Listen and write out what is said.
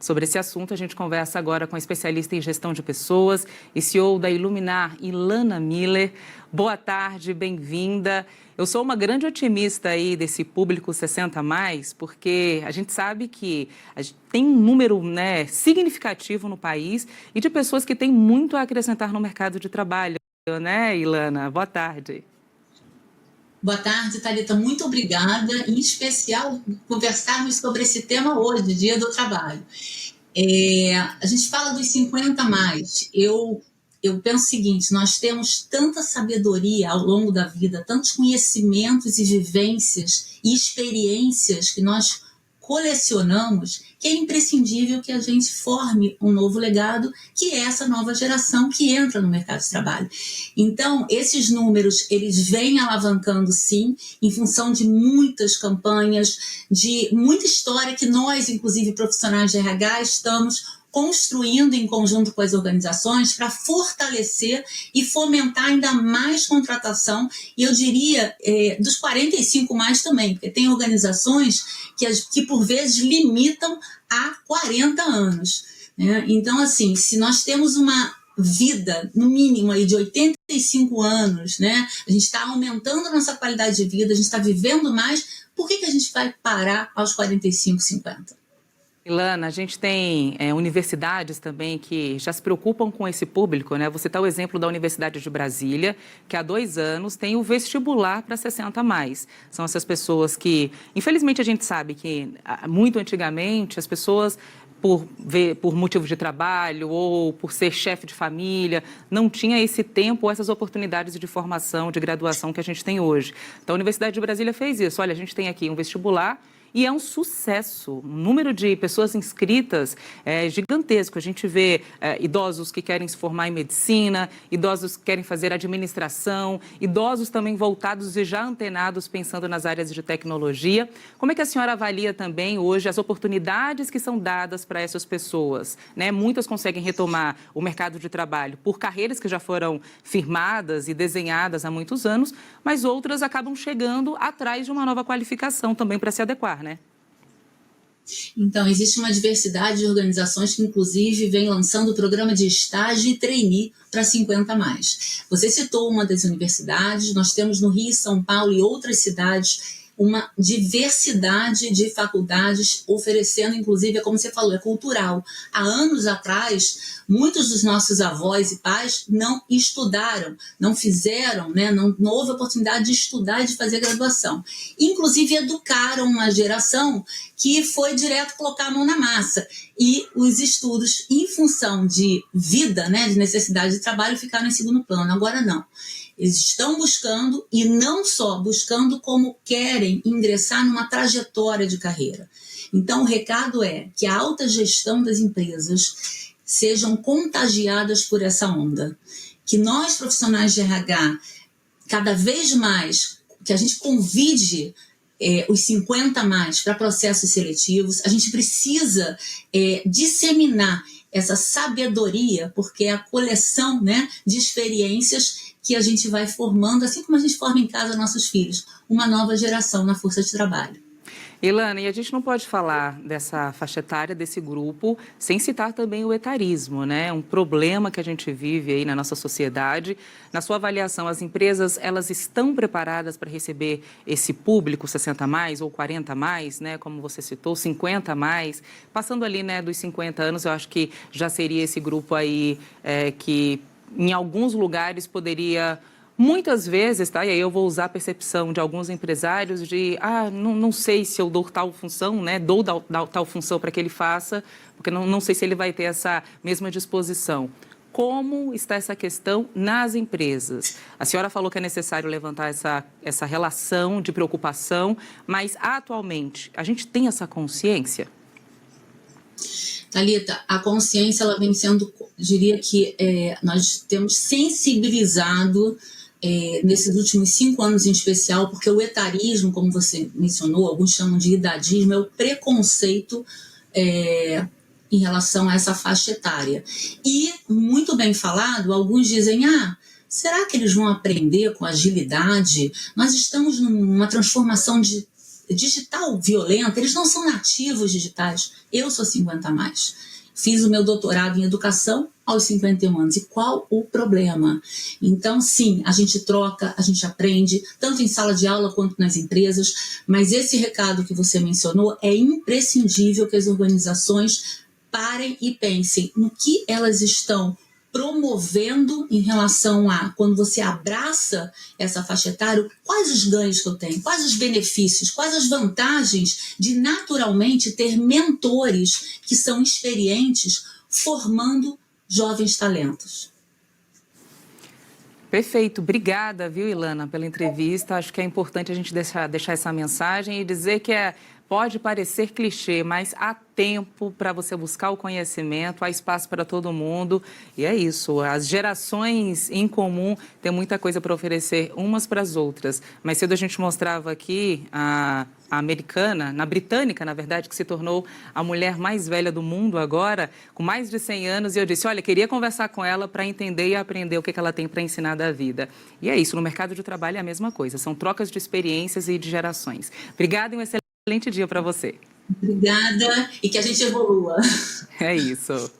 Sobre esse assunto, a gente conversa agora com a especialista em gestão de pessoas e CEO da Iluminar, Ilana Miller. Boa tarde, bem-vinda. Eu sou uma grande otimista aí desse público 60+, porque a gente sabe que a gente tem um número, significativo no país e de pessoas que têm muito a acrescentar no mercado de trabalho, né, Ilana? Boa tarde. Boa tarde, Thalita. Muito obrigada. Em especial, conversarmos sobre esse tema hoje, Dia do Trabalho. A gente fala dos 50+. Eu penso o seguinte, nós temos tanta sabedoria ao longo da vida, tantos conhecimentos e vivências e experiências que nós colecionamos, que é imprescindível que a gente forme um novo legado, que é essa nova geração que entra no mercado de trabalho. Então, esses números, eles vêm alavancando, sim, em função de muitas campanhas, de muita história que nós, inclusive profissionais de RH, estamos construindo em conjunto com as organizações para fortalecer e fomentar ainda mais contratação, e eu diria dos 45+ também, porque tem organizações que por vezes limitam a 40 anos. Né? Então, assim, se nós temos uma vida, no mínimo, aí de 85 anos, né? A gente está aumentando a nossa qualidade de vida, a gente está vivendo mais, por que a gente vai parar aos 45, 50? Ilana, a gente tem universidades também que já se preocupam com esse público, né? Vou citar o exemplo da Universidade de Brasília, que há 2 anos tem o vestibular para 60+. São essas pessoas que, infelizmente, a gente sabe que muito antigamente as pessoas, por motivo de trabalho ou por ser chefe de família, não tinha esse tempo ou essas oportunidades de formação, de graduação que a gente tem hoje. Então, a Universidade de Brasília fez isso. Olha, a gente tem aqui um vestibular e é um sucesso. O número de pessoas inscritas é gigantesco. A gente vê idosos que querem se formar em medicina, idosos que querem fazer administração, idosos também voltados e já antenados pensando nas áreas de tecnologia. Como é que a senhora avalia também hoje as oportunidades que são dadas para essas pessoas? Né? Muitas conseguem retomar o mercado de trabalho por carreiras que já foram firmadas e desenhadas há muitos anos, mas outras acabam chegando atrás de uma nova qualificação também para se adequar. Né? Então, existe uma diversidade de organizações que, inclusive, vem lançando o programa de estágio e trainee para 50+. Você citou uma das universidades, nós temos no Rio, São Paulo e outras cidades uma diversidade de faculdades oferecendo, inclusive, como você falou, é cultural. Há anos atrás, muitos dos nossos avós e pais não estudaram, não fizeram, não houve oportunidade de estudar e de fazer graduação. Inclusive, educaram uma geração que foi direto colocar a mão na massa. E os estudos, em função de vida, de necessidade de trabalho, ficaram em segundo plano. Agora, não. Eles estão buscando, e não só buscando, como querem ingressar numa trajetória de carreira. Então, o recado é que a alta gestão das empresas sejam contagiadas por essa onda. Que nós, profissionais de RH, cada vez mais, que a gente convide os 50+ para processos seletivos, a gente precisa disseminar essa sabedoria, porque é a coleção de experiências que a gente vai formando, assim como a gente forma em casa nossos filhos, uma nova geração na força de trabalho. Ilana, e a gente não pode falar dessa faixa etária, desse grupo, sem citar também o etarismo, né? Um problema que a gente vive aí na nossa sociedade. Na sua avaliação, as empresas, elas estão preparadas para receber esse público 60+, ou 40+, né? Como você citou, 50+. Passando ali, dos 50 anos, eu acho que já seria esse grupo aí que, em alguns lugares, poderia... Muitas vezes, e aí eu vou usar a percepção de alguns empresários de, não sei se eu dou tal função, dou tal função para que ele faça, porque não sei se ele vai ter essa mesma disposição. Como está essa questão nas empresas? A senhora falou que é necessário levantar essa relação de preocupação, mas atualmente a gente tem essa consciência? Thalita, a consciência ela vem sendo, diria que nós temos sensibilizado nesses últimos 5 anos em especial, porque o etarismo, como você mencionou, alguns chamam de idadismo, é o preconceito em relação a essa faixa etária. E, muito bem falado, alguns dizem, será que eles vão aprender com agilidade? Nós estamos numa transformação digital violenta, eles não são nativos digitais. Eu sou 50 a mais. Fiz o meu doutorado em educação aos 51 anos. E qual o problema? Então, sim, a gente troca, a gente aprende, tanto em sala de aula quanto nas empresas, mas esse recado que você mencionou é imprescindível que as organizações parem e pensem no que elas estão promovendo em relação a, quando você abraça essa faixa etária, quais os ganhos que eu tenho, quais os benefícios, quais as vantagens de naturalmente ter mentores que são experientes formando jovens talentos. Perfeito. Obrigada, viu, Ilana, pela entrevista. Acho que é importante a gente deixar essa mensagem e dizer que pode parecer clichê, mas há tempo para você buscar o conhecimento, há espaço para todo mundo. E é isso, as gerações em comum têm muita coisa para oferecer umas para as outras. Mais cedo a gente mostrava aqui a americana, na britânica, na verdade, que se tornou a mulher mais velha do mundo agora, com mais de 100 anos, e eu disse, olha, queria conversar com ela para entender e aprender o que ela tem para ensinar da vida. E é isso, no mercado de trabalho é a mesma coisa, são trocas de experiências e de gerações. Obrigada e um excelente dia para você. Obrigada e que a gente evolua. É isso.